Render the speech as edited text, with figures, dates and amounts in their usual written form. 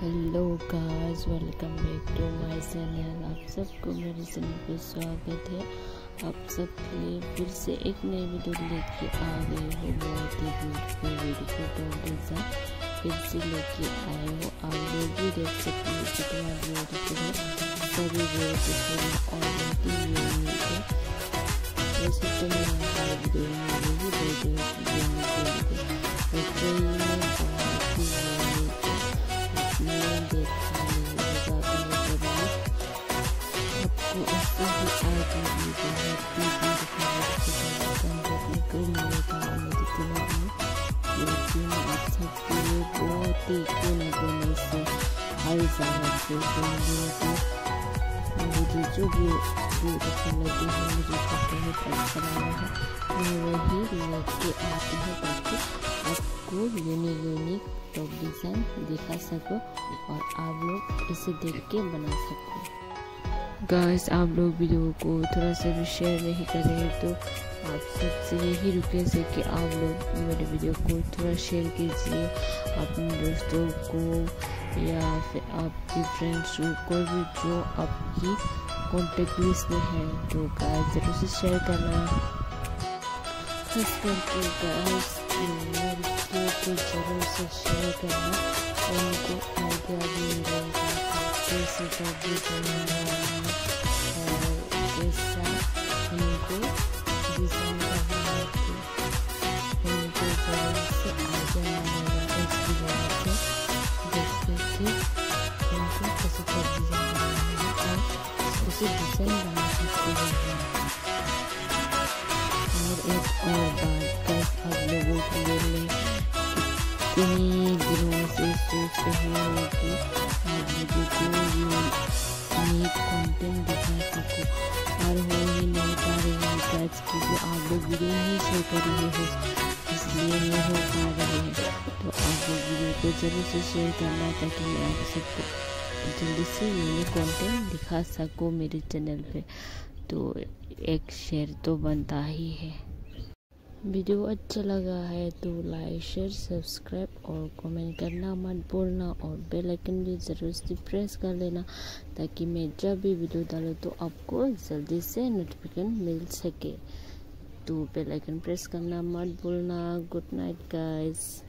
Hello guys, welcome back to my channel. आप सबको मेरे चैनल पर स्वागत है। आप सबके लिए फिर से एक नई वीडियो लेके आ गए हो। बहुत ही ब्यूटीफुल डिज़ाइन फिर से लेके आए हो। आप लोग भी देख सकते हो कितना ब्यूटीफुल है। सभी ब्यूटीफुल और यूनिक है। वैसे तो मैं हर वीडियो में भी दे बहुत ही कोने से हर जगह से मुझे जो भी ब्यूटीफुल लगी है, मुझे बहुत अच्छा लगा है। मैं वही लेके आती हूँ ताकि आपको यूनिक टॉप डिज़ाइन दिखा सको और आप लोग इसे देख के बना सको। गाइस, आप लोग वीडियो को थोड़ा सा भी शेयर नहीं करेंगे तो आप सबसे यही रिक्वेस्ट है कि आप लोग मेरे वीडियो को थोड़ा शेयर कीजिए अपने दोस्तों को या फिर आपके फ्रेंड्स को भी जो आपकी कॉन्टेक्ट लिस्ट में है। तो गाइस जरूर से शेयर करना, खास करके गाइस मेरे वीडियो को जरूर से शेयर करना। उनको आइडिया भी मिलेगा कैसे कर और कैसा हमको डिज़ाइन करना है। उनको जरूर से आइडिया मिलेगा इस डिज़ाइन से देख के उनको कैसे कर डिज़ाइन बनाना है और उसे डिज़ाइन बना सकते हैं। और एक और बात गाइस, आप लोगों के लिए मैं कितने दिनों से सोच रही हूँ कि आप लोगों को यूनिक कंटेंट दिखा सकूँ और हो ही नहीं पा रही है गाइस, क्योंकि आप लोग वीडियो नहीं शेयर कर रहे हो, इसलिए नहीं हो पा रहे हैं। तो आप लोग वीडियो को जरूर से शेयर करना ताकि मैं आप सबको जल्दी से यूनिक कंटेंट दिखा सकूँ मेरे चैनल पे। तो एक शेयर तो बनता ही है। वीडियो अच्छा लगा है तो लाइक, शेयर, सब्सक्राइब और कमेंट करना मत भूलना और बेल आइकन भी ज़रूर से प्रेस कर लेना ताकि मैं जब भी वीडियो डालूँ तो आपको जल्दी से नोटिफिकेशन मिल सके। तो बेल आइकन प्रेस करना मत भूलना। Good night guys.